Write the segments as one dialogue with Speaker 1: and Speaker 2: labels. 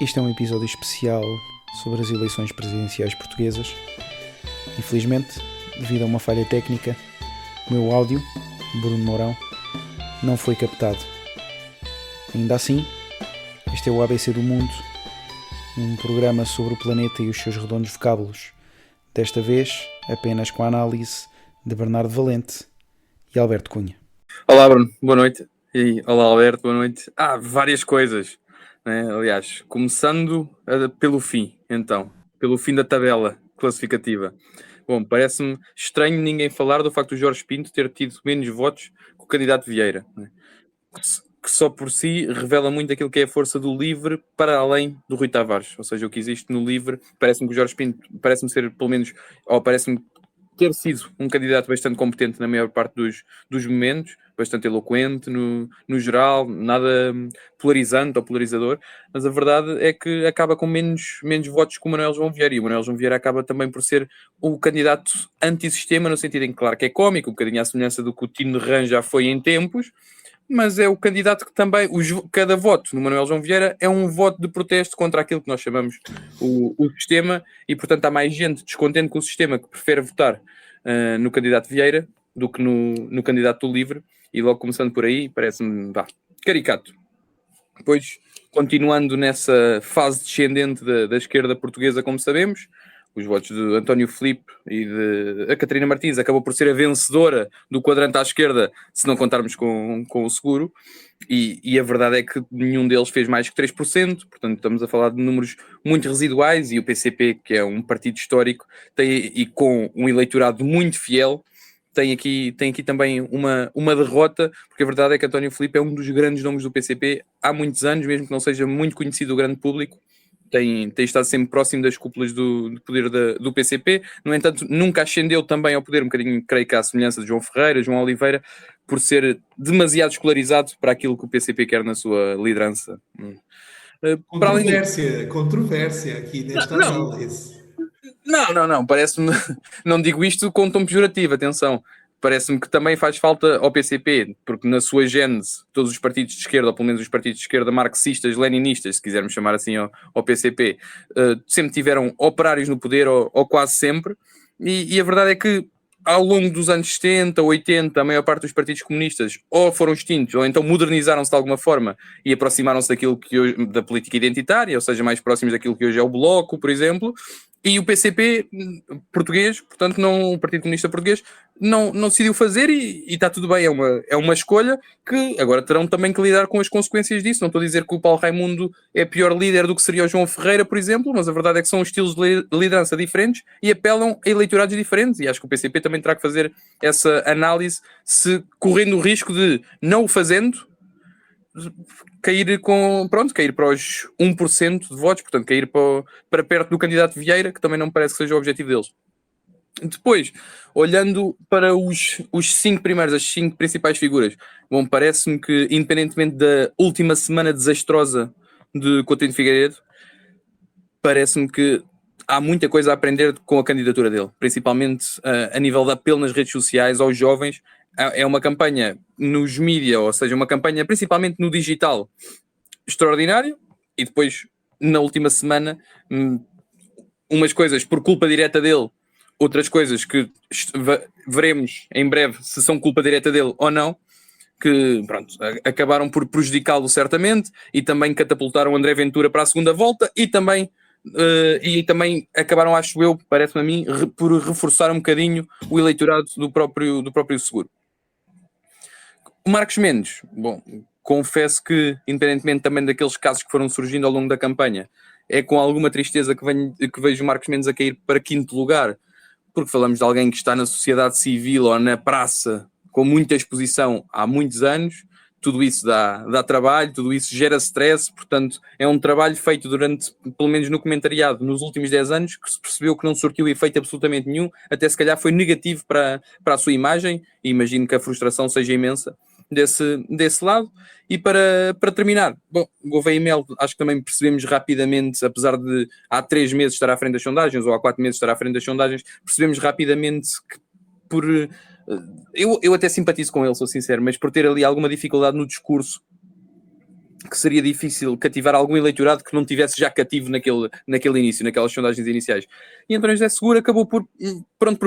Speaker 1: Este é um episódio especial sobre as eleições presidenciais portuguesas. Infelizmente, devido a uma falha técnica, o meu áudio, Bruno Mourão, não foi captado. Ainda assim, este é o ABC do Mundo, um programa sobre o planeta e os seus redondos vocábulos. Desta vez, apenas com a análise de Bernardo Valente e Alberto Cunha.
Speaker 2: Olá Bruno, boa noite. E olá Alberto, boa noite. Várias coisas, né? Aliás, começando pelo fim, então, pelo fim da tabela classificativa. Bom, parece-me estranho ninguém falar do facto do Jorge Pinto ter tido menos votos que o candidato Vieira, né? Que só por si revela muito aquilo que é a força do LIVRE para além do Rui Tavares. Ou seja, o que existe no LIVRE, parece-me que o Jorge Pinto, parece-me ser pelo menos, ou parece-me ter sido um candidato bastante competente na maior parte dos momentos, bastante eloquente no geral, nada polarizante ou polarizador, mas a verdade é que acaba com menos votos que o Manuel João Vieira, e o Manuel João Vieira acaba também por ser o candidato antissistema, no sentido em que, claro, que é cómico, um bocadinho à semelhança do que o Tino Rã já foi em tempos, mas é o candidato que também, cada voto no Manuel João Vieira é um voto de protesto contra aquilo que nós chamamos o sistema, e portanto há mais gente descontente com o sistema que prefere votar no candidato Vieira do que no candidato do LIVRE, e logo começando por aí parece-me caricato. Depois, continuando nessa fase descendente da esquerda portuguesa, como sabemos, os votos de António Filipe e de a Catarina Martins acabou por ser a vencedora do quadrante à esquerda, se não contarmos com o seguro, e a verdade é que nenhum deles fez mais que 3%, portanto estamos a falar de números muito residuais, e o PCP, que é um partido histórico, e com um eleitorado muito fiel, tem aqui também uma derrota, porque a verdade é que António Filipe é um dos grandes nomes do PCP há muitos anos, mesmo que não seja muito conhecido do grande público. Tem estado sempre próximo das cúpulas do poder do PCP, no entanto nunca ascendeu também ao poder, um bocadinho, creio que à semelhança de João Ferreira, João Oliveira, por ser demasiado escolarizado para aquilo que o PCP quer na sua liderança.
Speaker 3: Para além... Controvérsia aqui nesta análise.
Speaker 2: Não, parece-me, não digo isto com tom pejorativo, atenção, parece-me que também faz falta ao PCP, porque na sua gênese, todos os partidos de esquerda, ou pelo menos os partidos de esquerda marxistas, leninistas, se quisermos chamar assim ao PCP, sempre tiveram operários no poder, ou quase sempre, e a verdade é que ao longo dos anos 70, 80, a maior parte dos partidos comunistas ou foram extintos, ou então modernizaram-se de alguma forma e aproximaram-se daquilo que hoje, da política identitária, ou seja, mais próximos daquilo que hoje é o Bloco, por exemplo. E o PCP português, portanto, não, o Partido Comunista Português, não decidiu fazer, e está tudo bem, é uma escolha que agora terão também que lidar com as consequências disso. Não estou a dizer que o Paulo Raimundo é pior líder do que seria o João Ferreira, por exemplo, mas a verdade é que são estilos de liderança diferentes e apelam a eleitorados diferentes, e acho que o PCP também terá que fazer essa análise, se correndo o risco de, não o fazendo, cair para os 1% de votos, portanto cair para perto do candidato Vieira, que também não me parece que seja o objetivo deles. Depois, olhando para os 5 primeiros, as 5 principais figuras, bom, parece-me que, independentemente da última semana desastrosa de Coutinho Figueiredo, parece-me que há muita coisa a aprender com a candidatura dele, principalmente a nível de apelo nas redes sociais aos jovens. É uma campanha nos mídias, ou seja, uma campanha principalmente no digital, extraordinária, e depois, na última semana, umas coisas por culpa direta dele, outras coisas que veremos em breve se são culpa direta dele ou não, que pronto, acabaram por prejudicá-lo certamente, e também catapultaram André Ventura para a segunda volta, e também acabaram, acho eu, parece-me a mim, por reforçar um bocadinho o eleitorado do próprio seguro. O Marcos Mendes, bom, confesso que, independentemente também daqueles casos que foram surgindo ao longo da campanha, é com alguma tristeza que vejo o Marcos Mendes a cair para 5º lugar, porque falamos de alguém que está na sociedade civil ou na praça com muita exposição há muitos anos. Tudo isso dá trabalho, tudo isso gera stress, portanto é um trabalho feito durante, pelo menos no comentariado, nos últimos 10 anos, que se percebeu que não surtiu efeito absolutamente nenhum, até se calhar foi negativo para a sua imagem, e imagino que a frustração seja imensa desse lado. E para terminar, bom, Gouveia e Mel, acho que também percebemos rapidamente, apesar de há 3 meses estar à frente das sondagens, ou há 4 meses estar à frente das sondagens, percebemos rapidamente que eu até simpatizo com ele, sou sincero, mas por ter ali alguma dificuldade no discurso, que seria difícil cativar algum eleitorado que não tivesse já cativo naquele início, naquelas sondagens iniciais. E António José Seguro acabou por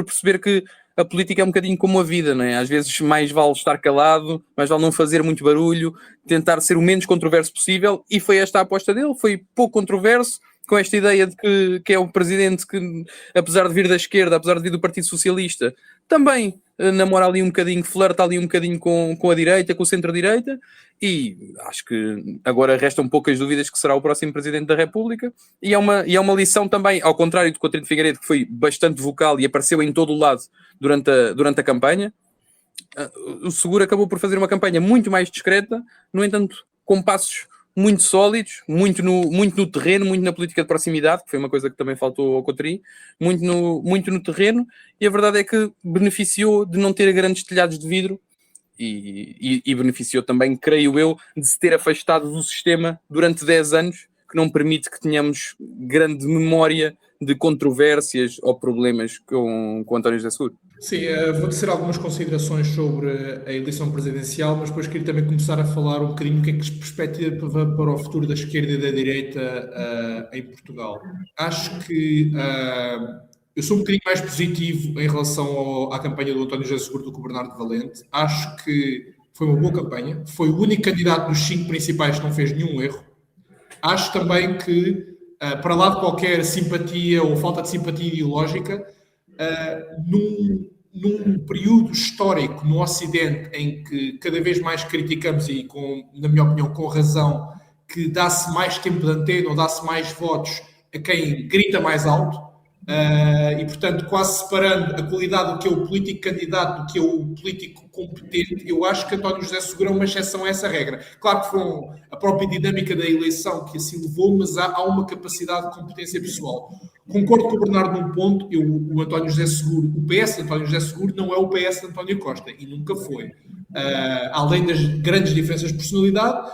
Speaker 2: perceber que a política é um bocadinho como a vida, não é? Às vezes mais vale estar calado, mais vale não fazer muito barulho, tentar ser o menos controverso possível, e foi esta a aposta dele, foi pouco controverso, com esta ideia de que é um presidente que, apesar de vir da esquerda, apesar de vir do Partido Socialista, também namora ali um bocadinho, flerta ali um bocadinho com a direita, com o centro-direita, e acho que agora restam poucas dúvidas que será o próximo Presidente da República, e é uma lição também, ao contrário do Coutinho de Figueiredo, que foi bastante vocal e apareceu em todo o lado durante a campanha. O Seguro acabou por fazer uma campanha muito mais discreta, no entanto, com passos muito sólidos, muito no terreno, muito na política de proximidade, que foi uma coisa que também faltou ao Coutinho, muito no terreno, e a verdade é que beneficiou de não ter grandes telhados de vidro e beneficiou também, creio eu, de se ter afastado do sistema durante 10 anos, que não permite que tenhamos grande memória de controvérsias ou problemas com António José Seguro.
Speaker 3: Sim, vou tecer algumas considerações sobre a eleição presidencial, mas depois queria também começar a falar um bocadinho do que é que se perspectiva para o futuro da esquerda e da direita em Portugal. Acho que eu sou um bocadinho mais positivo em relação à campanha do António José Seguro do que o Bernardo Valente. Acho que foi uma boa campanha, foi o único candidato dos 5 principais que não fez nenhum erro. Acho também que, para lá de qualquer simpatia ou falta de simpatia ideológica, num período histórico no Ocidente em que cada vez mais criticamos, e na minha opinião com razão, que dá-se mais tempo de antena ou dá-se mais votos a quem grita mais alto, e portanto quase separando a qualidade do que é o político candidato do que é o político competente, eu acho que António José Seguro é uma exceção a essa regra. Claro que foi a própria dinâmica da eleição que assim levou, mas há uma capacidade de competência pessoal. Concordo com o Bernardo num ponto, o António José Seguro, o PS de António José Seguro não é o PS de António Costa, e nunca foi. Além das grandes diferenças de personalidade,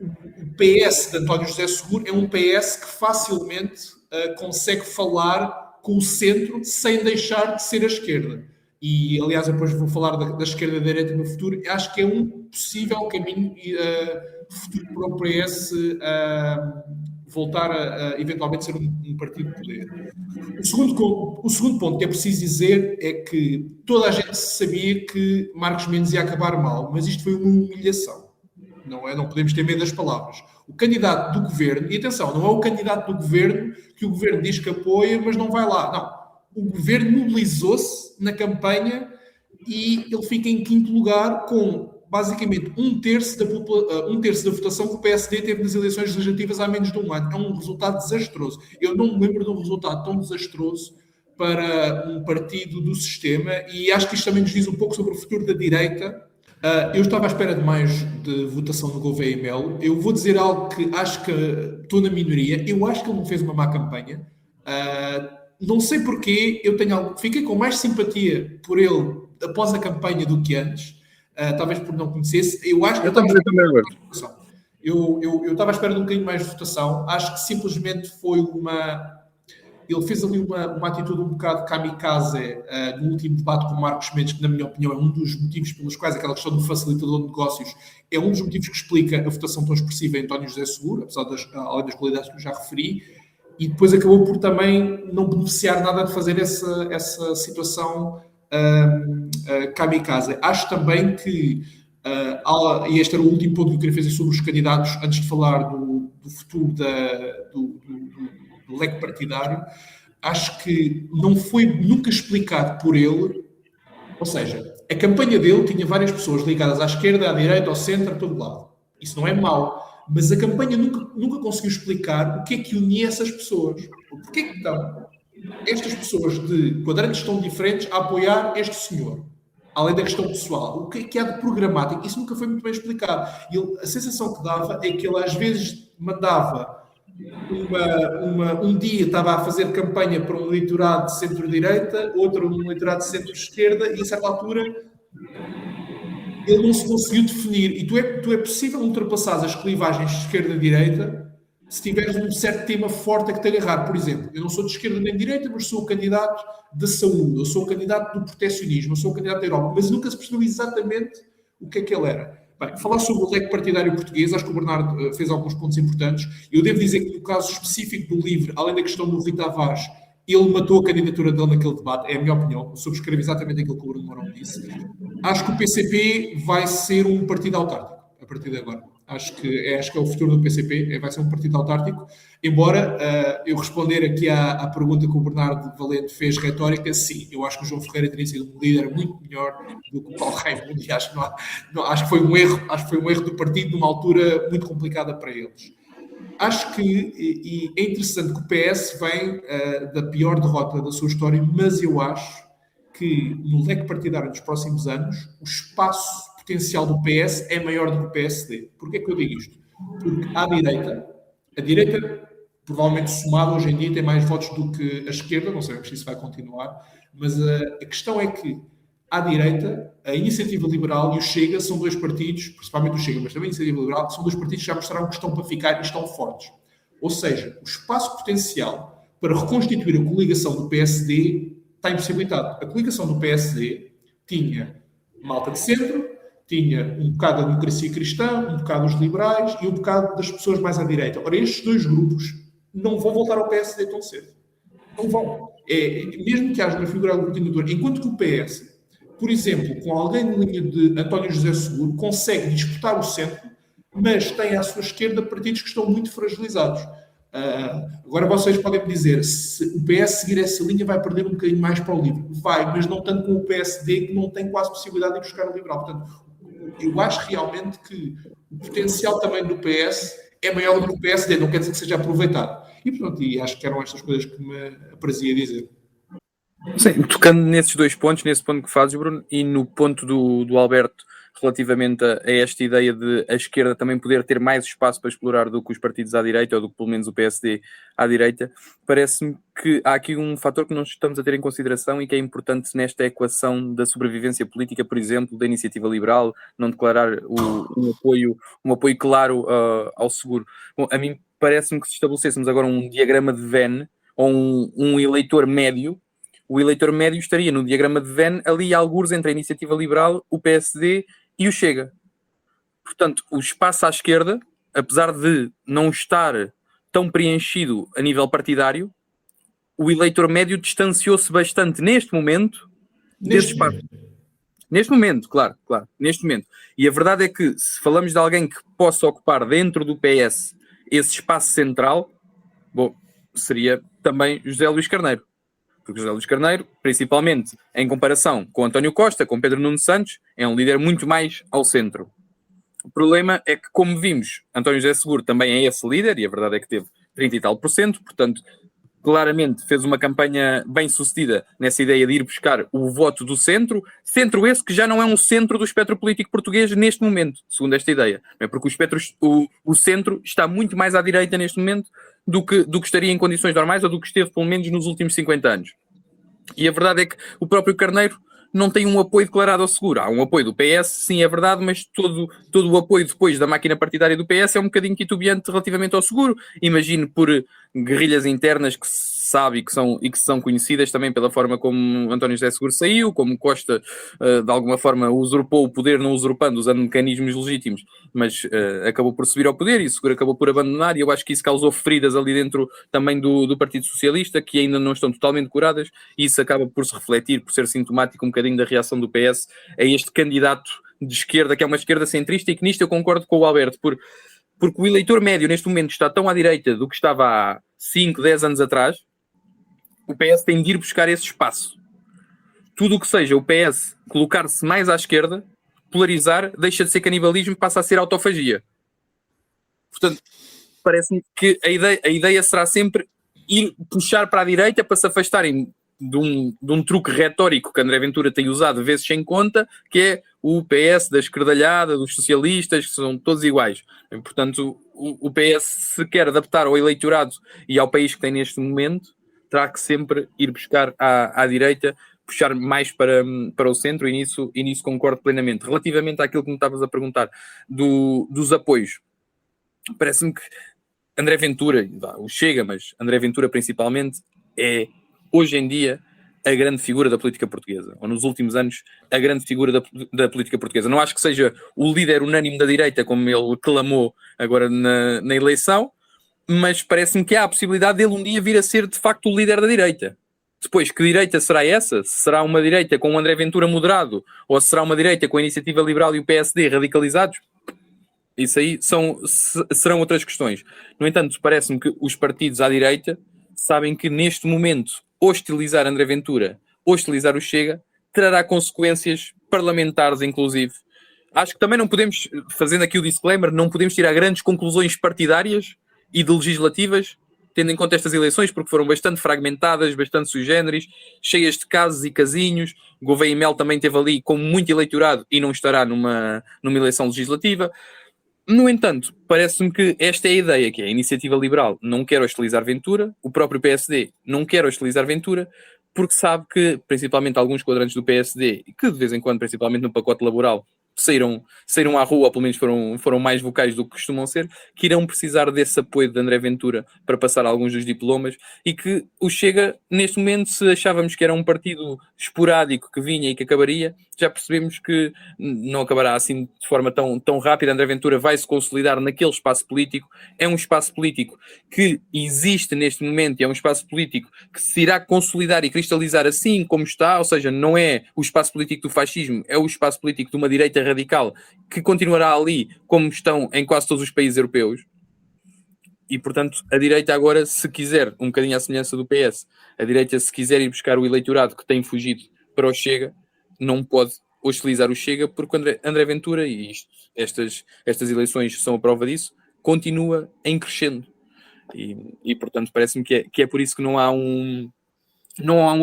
Speaker 3: o PS de António José Seguro é um PS que facilmente consegue falar com o centro sem deixar de ser a esquerda. E, aliás, depois vou falar da esquerda e da direita no futuro. Acho que é um possível caminho futuro para o PS voltar a eventualmente ser um partido de poder. O segundo ponto que é preciso dizer é que toda a gente sabia que Marcos Mendes ia acabar mal, mas isto foi uma humilhação. Não podemos ter medo das palavras. O candidato do governo, e atenção, não é o candidato do governo que o governo diz que apoia, mas não vai lá. Não. O governo mobilizou-se na campanha e ele fica em 5º lugar com, basicamente, um terço da votação que o PSD teve nas eleições legislativas há menos de um ano. É um resultado desastroso. Eu não me lembro de um resultado tão desastroso para um partido do sistema, e acho que isto também nos diz um pouco sobre o futuro da direita. Eu estava à espera de mais de votação no Gouveia e Melo. Eu vou dizer algo que acho que estou na minoria. Eu acho que ele não fez uma má campanha. Não sei porquê. Fiquei com mais simpatia por ele após a campanha do que antes. Talvez por não conhecesse. Eu estava à espera de um bocadinho mais de votação. Acho que simplesmente foi ele fez ali uma atitude um bocado kamikaze no último debate com o Marcos Mendes, que na minha opinião é um dos motivos pelos quais aquela questão do facilitador de negócios é um dos motivos que explica a votação tão expressiva em António José Seguro, apesar além das qualidades que eu já referi, e depois acabou por também não beneficiar nada de fazer essa situação kamikaze. Acho também que, e este era o último ponto que eu queria fazer sobre os candidatos, antes de falar do futuro do leque partidário, acho que não foi nunca explicado por ele, ou seja, a campanha dele tinha várias pessoas ligadas à esquerda, à direita, ao centro, a todo lado. Isso não é mau, mas a campanha nunca conseguiu explicar o que é que unia essas pessoas. Porquê é que estão estas pessoas de quadrantes tão diferentes a apoiar este senhor? Além da questão pessoal, o que há de programático? Isso nunca foi muito bem explicado. A sensação que dava é que ele às vezes mandava um dia estava a fazer campanha para um eleitorado de centro-direita, outro um eleitorado de centro-esquerda, e a certa altura ele não se conseguiu definir. E tu é possível ultrapassar as clivagens de esquerda-direita se tiveres um certo tema forte a que te agarrar. Por exemplo, eu não sou de esquerda nem de direita, mas sou o candidato da saúde, eu sou o candidato do proteccionismo, eu sou o candidato da Europa, mas nunca se percebeu exatamente o que é que ele era. Bem, falar sobre o leque partidário português, acho que o Bernardo fez alguns pontos importantes. Eu devo dizer que no caso específico do LIVRE, além da questão do Rui Tavares, ele matou a candidatura dele naquele debate, é a minha opinião, eu subscrevo exatamente aquilo que o Bruno Mourão disse. Acho que o PCP vai ser um partido autárquico, a partir de agora. Acho que é o futuro do PCP, vai ser um partido autárquico, embora eu responder aqui à pergunta que o Bernardo Valente fez, retórica, sim, eu acho que o João Ferreira teria sido um líder muito melhor do que o Paulo Raimundo, e acho que foi um erro do partido numa altura muito complicada para eles. Acho que é interessante que o PS vem da pior derrota da sua história, mas eu acho que no leque partidário dos próximos anos o espaço potencial do PS é maior do que o PSD. Porquê é que eu digo isto? Porque a direita provavelmente somada hoje em dia tem mais votos do que a esquerda, não sabemos se isso vai continuar, mas a questão é que à direita, a Iniciativa Liberal e o Chega são dois partidos, principalmente o Chega, mas também a Iniciativa Liberal, são dois partidos que já mostraram que estão para ficar e estão fortes. Ou seja, o espaço potencial para reconstituir a coligação do PSD está impossibilitado. A coligação do PSD tinha malta de centro, tinha um bocado da democracia cristã, um bocado dos liberais e um bocado das pessoas mais à direita. Ora, estes dois grupos não vão voltar ao PSD tão cedo. Não vão. Mesmo que haja uma figura aglutinadora, enquanto que o PS, por exemplo, com alguém na linha de António José Seguro, consegue disputar o centro, mas tem à sua esquerda partidos que estão muito fragilizados. Agora vocês podem me dizer, se o PS seguir essa linha vai perder um bocadinho mais para o LIVRE. Vai, mas não tanto com o PSD, que não tem quase possibilidade de ir buscar o liberal. Portanto, eu acho realmente que o potencial também do PS é maior do que o PSD, não quer dizer que seja aproveitado. E pronto, acho que eram estas coisas que me aprazia dizer.
Speaker 2: Sim, tocando nesses dois pontos, nesse ponto que fazes, Bruno, e no ponto do Alberto relativamente a esta ideia de a esquerda também poder ter mais espaço para explorar do que os partidos à direita, ou do que pelo menos o PSD à direita, parece-me que há aqui um fator que nós estamos a ter em consideração e que é importante nesta equação da sobrevivência política, por exemplo, da Iniciativa Liberal, não declarar um apoio claro ao seguro. Bom, a mim parece-me que se estabelecêssemos agora um diagrama de Venn, ou um eleitor médio, o eleitor médio estaria no diagrama de Venn ali algures entre a Iniciativa Liberal, o PSD e o Chega. Portanto, o espaço à esquerda, apesar de não estar tão preenchido a nível partidário, o eleitor médio distanciou-se bastante neste momento desse espaço. Neste momento, claro, neste momento. E a verdade é que se falamos de alguém que possa ocupar dentro do PS esse espaço central, bom, seria também José Luís Carneiro. Porque José Luís Carneiro, principalmente em comparação com António Costa, com Pedro Nuno Santos, é um líder muito mais ao centro. O problema é que, como vimos, António José Seguro também é esse líder, e a verdade é que teve 30 e tal %, portanto, claramente fez uma campanha bem sucedida nessa ideia de ir buscar o voto do centro esse que já não é um centro do espectro político português neste momento, segundo esta ideia. É porque o centro está muito mais à direita neste momento do que estaria em condições normais ou do que esteve pelo menos nos últimos 50 anos. E a verdade é que o próprio Carneiro não tem um apoio declarado ao seguro. Há um apoio do PS, sim, é verdade, mas todo o apoio depois da máquina partidária do PS é um bocadinho titubeante relativamente ao seguro. Imagino por guerrilhas internas que se sabe e que são conhecidas também pela forma como António José Seguro saiu, como Costa de alguma forma usurpou o poder, não usurpando, usando mecanismos legítimos, mas acabou por subir ao poder e o Seguro acabou por abandonar, e eu acho que isso causou feridas ali dentro também do Partido Socialista, que ainda não estão totalmente curadas, e isso acaba por se refletir, por ser sintomático um bocadinho da reação do PS a este candidato de esquerda, que é uma esquerda centrista, e que nisto eu concordo com o Alberto, porque o eleitor médio neste momento está tão à direita do que estava há 5, 10 anos atrás. O PS tem de ir buscar esse espaço. Tudo o que seja o PS colocar-se mais à esquerda, polarizar, deixa de ser canibalismo, passa a ser autofagia. Portanto, parece-me que a ideia será sempre ir puxar para a direita para se afastarem de um truque retórico que André Ventura tem usado vezes sem conta, que é o PS da esquerdalhada, dos socialistas, que são todos iguais. E, portanto, o PS, se quer adaptar ao eleitorado e ao país que tem neste momento, terá que sempre ir buscar à direita, puxar mais para o centro, e nisso concordo plenamente. Relativamente àquilo que me estavas a perguntar dos apoios, parece-me que André Ventura, o Chega, mas André Ventura principalmente, é hoje em dia a grande figura da política portuguesa, ou nos últimos anos, a grande figura da política portuguesa. Não acho que seja o líder unânime da direita, como ele clamou agora na eleição, mas parece-me que há a possibilidade dele um dia vir a ser, de facto, o líder da direita. Depois, que direita será essa? Será uma direita com o André Ventura moderado, ou será uma direita com a Iniciativa Liberal e o PSD radicalizados? Isso aí serão outras questões. No entanto, parece-me que os partidos à direita sabem que, neste momento, hostilizar André Ventura, hostilizar o Chega, trará consequências parlamentares, inclusive. Acho que também não podemos, fazendo aqui o disclaimer, não podemos tirar grandes conclusões partidárias e de legislativas, tendo em conta estas eleições, porque foram bastante fragmentadas, bastante sui generis, cheias de casos e casinhos. Gouveia e Mel também teve ali com muito eleitorado e não estará numa eleição legislativa. No entanto, parece-me que esta é a ideia, que é a Iniciativa Liberal não quer hostilizar Ventura, o próprio PSD não quer hostilizar Ventura, porque sabe que, principalmente alguns quadrantes do PSD, que de vez em quando, principalmente no pacote laboral, saíram à rua, ou pelo menos foram mais vocais do que costumam ser, que irão precisar desse apoio de André Ventura para passar alguns dos diplomas, e que o Chega, neste momento, se achávamos que era um partido esporádico que vinha e que acabaria, já percebemos que não acabará assim de forma tão rápida. André Ventura vai se consolidar naquele espaço político. É um espaço político que existe neste momento e é um espaço político que se irá consolidar e cristalizar assim como está, ou seja, não é o espaço político do fascismo, é o espaço político de uma direita radical que continuará ali como estão em quase todos os países europeus. E, portanto, a direita agora, se quiser, um bocadinho à semelhança do PS, a direita, se quiser ir buscar o eleitorado que tem fugido para o Chega, não pode hostilizar o Chega, porque André Ventura, e estas eleições são a prova disso, continua em crescendo. E portanto, parece-me que é por isso que não há um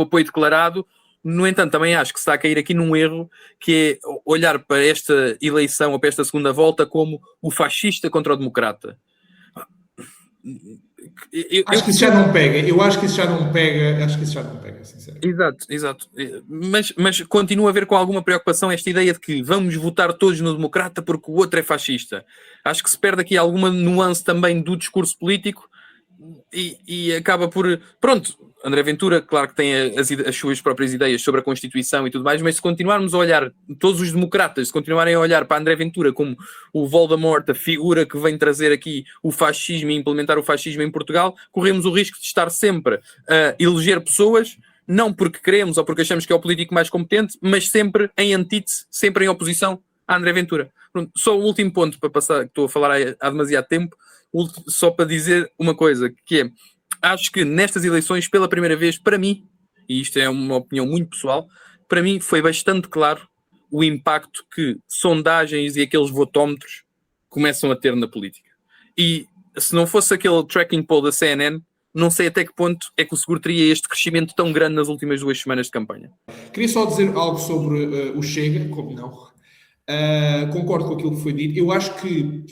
Speaker 2: apoio declarado. No entanto, também acho que se está a cair aqui num erro, que é olhar para esta eleição ou para esta segunda volta como o fascista contra o democrata.
Speaker 3: Acho que isso já não pega. Eu acho que isso já não pega. Acho que isso já não pega, sinceramente.
Speaker 2: Exato. Mas continua a haver com alguma preocupação esta ideia de que vamos votar todos no democrata porque o outro é fascista. Acho que se perde aqui alguma nuance também do discurso político e acaba por... Pronto, André Ventura, claro que tem as suas próprias ideias sobre a Constituição e tudo mais, mas se continuarmos a olhar, todos os democratas, se continuarem a olhar para André Ventura como o Voldemort, a figura que vem trazer aqui o fascismo e implementar o fascismo em Portugal, corremos o risco de estar sempre a eleger pessoas, não porque queremos ou porque achamos que é o político mais competente, mas sempre em antítese, sempre em oposição a André Ventura. Pronto, só o último ponto para passar, que estou a falar há demasiado tempo, só para dizer uma coisa, que é, acho que nestas eleições, pela primeira vez, para mim, e isto é uma opinião muito pessoal, para mim foi bastante claro o impacto que sondagens e aqueles votómetros começam a ter na política. E se não fosse aquele tracking poll da CNN, não sei até que ponto é que o Seguro teria este crescimento tão grande nas últimas 2 semanas de campanha.
Speaker 3: Queria só dizer algo sobre o Chega, como não. Concordo com aquilo que foi dito. Eu acho que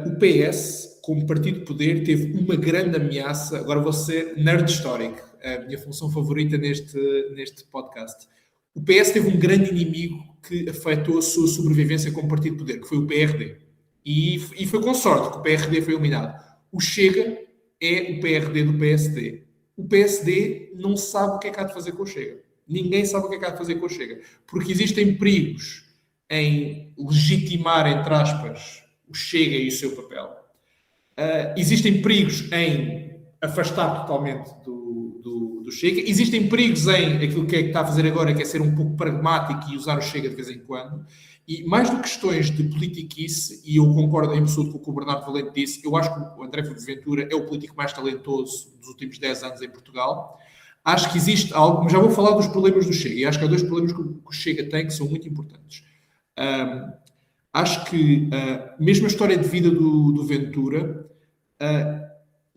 Speaker 3: o PS, como partido de poder, teve uma grande ameaça. Agora vou ser nerd histórico, a minha função favorita neste podcast. O PS teve um grande inimigo que afetou a sua sobrevivência como partido de poder, que foi o PRD. E foi com sorte que o PRD foi eliminado. O Chega é o PRD do PSD. O PSD não sabe o que é que há de fazer com o Chega. Ninguém sabe o que é que há de fazer com o Chega. Porque existem perigos em legitimar, entre aspas, o Chega e o seu papel. Existem perigos em afastar totalmente do Chega. Existem perigos em aquilo que está a fazer agora, que é ser um pouco pragmático e usar o Chega de vez em quando. E mais do que questões de politiquice, e eu concordo em absoluto com o que o Bernardo Valente disse, eu acho que o André Ventura é o político mais talentoso dos últimos 10 anos em Portugal. Acho que existe algo, mas já vou falar dos problemas do Chega, e acho que há 2 problemas que o Chega tem que são muito importantes. Acho que, mesmo a história de vida do Ventura,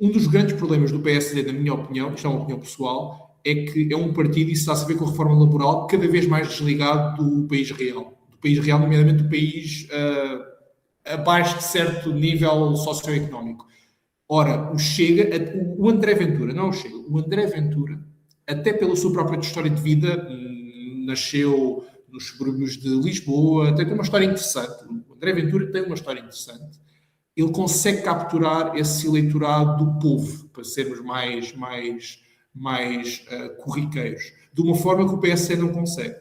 Speaker 3: um dos grandes problemas do PSD, na minha opinião, isto é uma opinião pessoal, é que é um partido, e isso está a ver com a reforma laboral, cada vez mais desligado do país real. Do país real, nomeadamente do país abaixo de certo nível socioeconómico. Ora, o André Ventura, não o Chega, o André Ventura, até pela sua própria história de vida, nasceu nos subúrbios de Lisboa, tem uma história interessante. O André Ventura tem uma história interessante. Ele consegue capturar esse eleitorado do povo, para sermos mais mais corriqueiros, de uma forma que o PSD não consegue.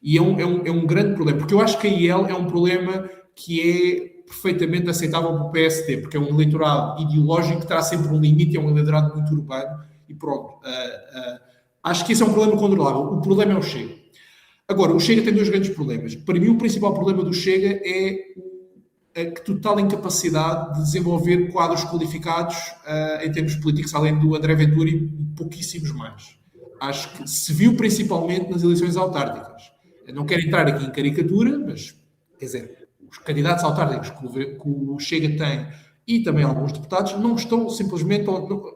Speaker 3: E é um grande problema, porque eu acho que a IEL é um problema que é perfeitamente aceitável para o PSD, porque é um eleitorado ideológico que terá sempre um limite, é um eleitorado muito urbano e pronto. Acho que esse é um problema controlável. O problema é o Chega. Agora, o Chega tem dois grandes problemas. Para mim, o principal problema do Chega é a total incapacidade de desenvolver quadros qualificados em termos políticos, além do André Ventura e pouquíssimos mais. Acho que se viu principalmente nas eleições autárquicas. Eu não quero entrar aqui em caricatura, mas, quer dizer, os candidatos autárquicos que o Chega tem e também alguns deputados não estão simplesmente,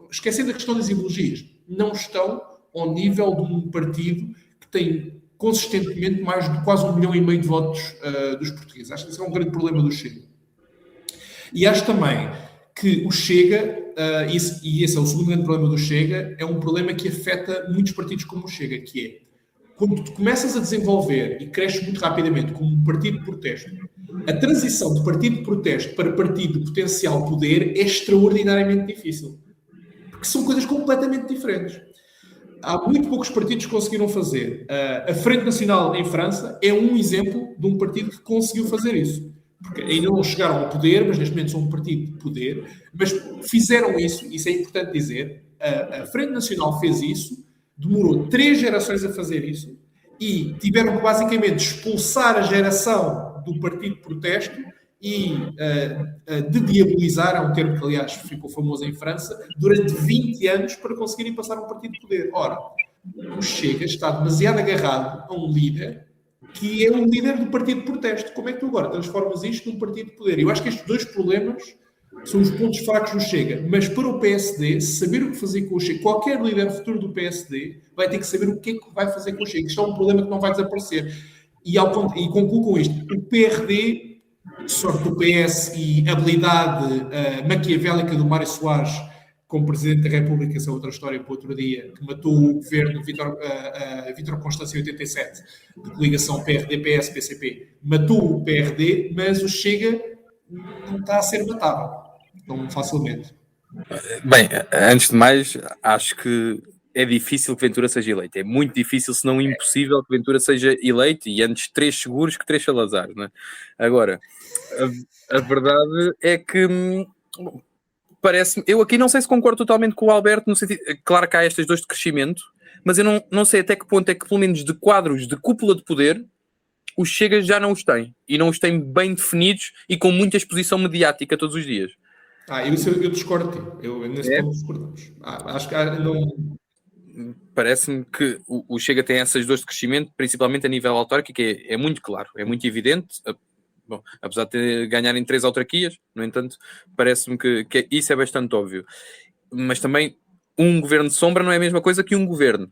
Speaker 3: esquecendo a questão das ideologias, não estão ao nível de um partido que tem consistentemente mais de quase 1,5 milhão de votos dos portugueses. Acho que esse é um grande problema do Chega. E acho também que o Chega, e esse é o segundo grande problema do Chega, é um problema que afeta muitos partidos como o Chega, que é, quando tu começas a desenvolver e cresces muito rapidamente como um partido de protesto, a transição de partido de protesto para partido de potencial poder é extraordinariamente difícil. Porque são coisas completamente diferentes. Há muito poucos partidos que conseguiram fazer. A Frente Nacional em França é um exemplo de um partido que conseguiu fazer isso. Porque ainda não chegaram ao poder, mas neste momento são um partido de poder. Mas fizeram isso é importante dizer. A Frente Nacional fez isso, demorou 3 gerações a fazer isso e tiveram que basicamente expulsar a geração do partido de protesto e de diabolizar, é um termo que aliás ficou famoso em França, durante 20 anos para conseguirem passar um partido de poder. Ora, o Chega está demasiado agarrado a um líder que é um líder do partido de protesto. Como é que tu agora transformas isto num partido de poder? Eu acho que estes dois problemas são os pontos fracos do Chega, mas para o PSD, saber o que fazer com o Chega, qualquer líder futuro do PSD vai ter que saber o que é que vai fazer com o Chega. Isto é um problema que não vai desaparecer. E concluo com isto. O PRD, sorte do PS e habilidade maquiavélica do Mário Soares como Presidente da República, essa é outra história para outro dia, que matou o governo Vítor Constâncio em 87, de coligação PRD-PS-PCP, matou o PRD, mas o Chega não está a ser matado tão facilmente.
Speaker 2: Bem, antes de mais, acho que é difícil que Ventura seja eleito. É muito difícil, se não impossível, que Ventura seja eleito, e antes 3 seguros que 3 Salazares, não é? Agora, a verdade é que parece-me... Eu aqui não sei se concordo totalmente com o Alberto, no sentido... Claro que há estas 2 de crescimento, mas eu não sei até que ponto é que, pelo menos de quadros de cúpula de poder, os Chega já não os têm. E não os têm bem definidos e com muita exposição mediática todos os dias.
Speaker 3: Eu discordo de ti. Nesse ponto discordamos. Acho que não...
Speaker 2: Parece-me que o Chega tem essas 2 de crescimento, principalmente a nível autárquico, que é muito claro, é muito evidente. Bom, apesar de ganharem 3 autarquias, no entanto, parece-me que isso é bastante óbvio. Mas também, um governo de sombra não é a mesma coisa que um governo.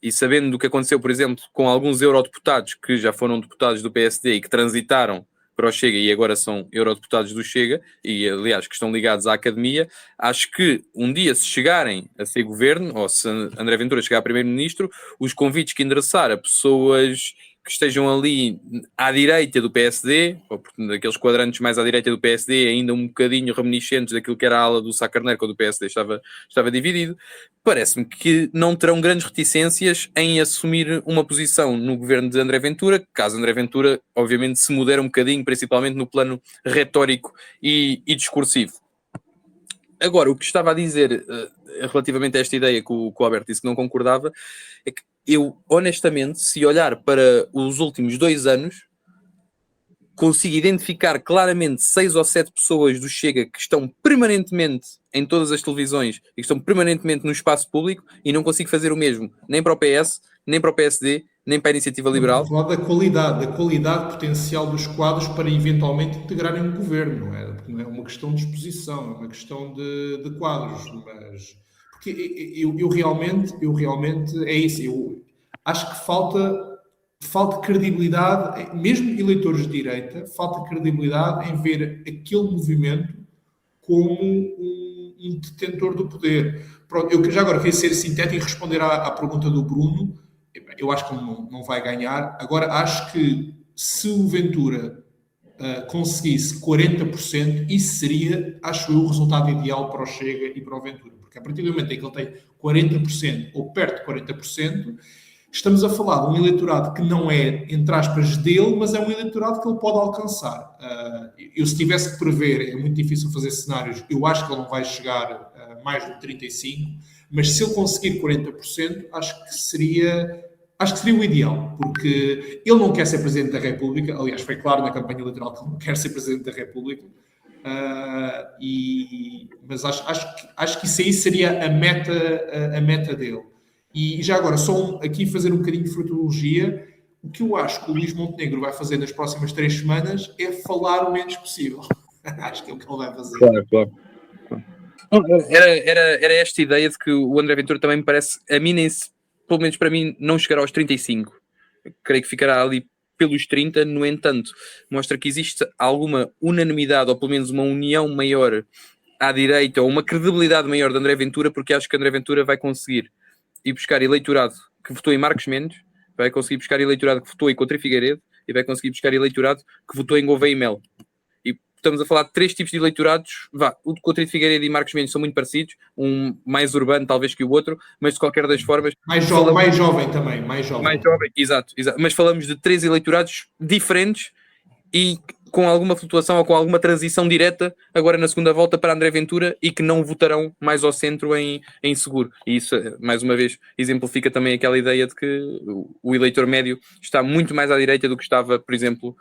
Speaker 2: E sabendo do que aconteceu, por exemplo, com alguns eurodeputados que já foram deputados do PSD e que transitaram para o Chega e agora são eurodeputados do Chega, e aliás que estão ligados à academia, acho que um dia, se chegarem a ser governo, ou se André Ventura chegar a primeiro-ministro, os convites que endereçar a pessoas que estejam ali à direita do PSD, ou daqueles quadrantes mais à direita do PSD, ainda um bocadinho reminiscentes daquilo que era a ala do Sá Carneiro, quando o PSD estava dividido, parece-me que não terão grandes reticências em assumir uma posição no governo de André Ventura, caso André Ventura, obviamente, se modere um bocadinho, principalmente no plano retórico e discursivo. Agora, o que estava a dizer relativamente a esta ideia que o Alberto disse que não concordava, é que eu, honestamente, se olhar para os últimos 2 anos, consigo identificar claramente 6 ou 7 pessoas do Chega que estão permanentemente em todas as televisões e que estão permanentemente no espaço público, e não consigo fazer o mesmo nem para o PS, nem para o PSD, nem para a Iniciativa Liberal.
Speaker 3: Falar da qualidade potencial dos quadros para eventualmente integrarem um governo, não é? Porque não é uma questão de exposição, é uma questão de quadros, mas... Porque eu realmente é isso. Eu acho que falta credibilidade, mesmo eleitores de direita, falta credibilidade em ver aquele movimento como um detentor do poder. Pronto, eu já agora queria ser sintético e responder à pergunta do Bruno. Eu acho que ele não vai ganhar. Agora, acho que se o Ventura conseguisse 40%, isso seria, acho eu, o resultado ideal para o Chega e para o Ventura. porque a partir do momento em que ele tem 40% ou perto de 40%, estamos a falar de um eleitorado que não é, entre aspas, dele, mas é um eleitorado que ele pode alcançar. Eu, se tivesse que prever, é muito difícil fazer cenários, eu acho que ele não vai chegar a mais de 35%, mas se ele conseguir 40%, acho que seria o ideal, porque ele não quer ser Presidente da República, aliás, foi claro na campanha eleitoral que ele não quer ser Presidente da República, mas acho que isso aí seria a meta dele. E já agora, aqui fazer um bocadinho de futurologia, o que eu acho que o Luís Montenegro vai fazer nas próximas 3 semanas é falar o menos possível. Acho que é o que ele vai fazer.
Speaker 2: Claro. Era esta ideia de que o André Ventura também me parece, a mim, pelo menos para mim, não chegará aos 35. Creio que ficará ali pelos 30, no entanto, mostra que existe alguma unanimidade, ou pelo menos uma união maior à direita, ou uma credibilidade maior de André Ventura, porque acho que André Ventura vai conseguir ir buscar eleitorado que votou em Marcos Mendes, vai conseguir buscar eleitorado que votou em Coutinho Figueiredo e vai conseguir buscar eleitorado que votou em Gouveia e Melo. E estamos a falar de 3 tipos de eleitorados. O de Coutinho Figueiredo e Marcos Mendes são muito parecidos, um mais urbano talvez que o outro, mas de qualquer das formas...
Speaker 3: Mais jovem também.
Speaker 2: Exato. Mas falamos de 3 eleitorados diferentes e com alguma flutuação ou com alguma transição direta agora na segunda volta para André Ventura e que não votarão mais ao centro em seguro. E isso, mais uma vez, exemplifica também aquela ideia de que o eleitor médio está muito mais à direita do que estava, por exemplo,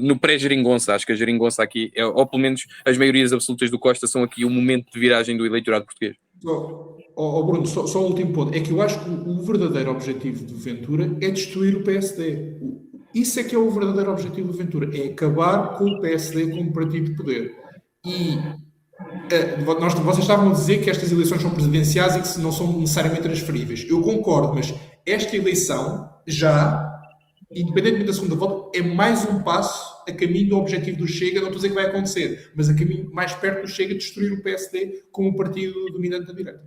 Speaker 2: no pré-geringonça. Acho que a geringonça aqui, ou pelo menos as maiorias absolutas do Costa, são aqui o momento de viragem do eleitorado português.
Speaker 3: Bruno, só um último ponto. É que eu acho que o verdadeiro objetivo de Ventura é destruir o PSD. Isso é que é o verdadeiro objetivo de Ventura, é acabar com o PSD como partido de poder. E vocês estavam a dizer que estas eleições são presidenciais e que não são necessariamente transferíveis. Eu concordo, mas esta eleição já, independentemente da segunda volta, é mais um passo a caminho do objetivo do Chega. Não estou a dizer que vai acontecer, mas a caminho mais perto do Chega de destruir o PSD como um partido dominante da direita.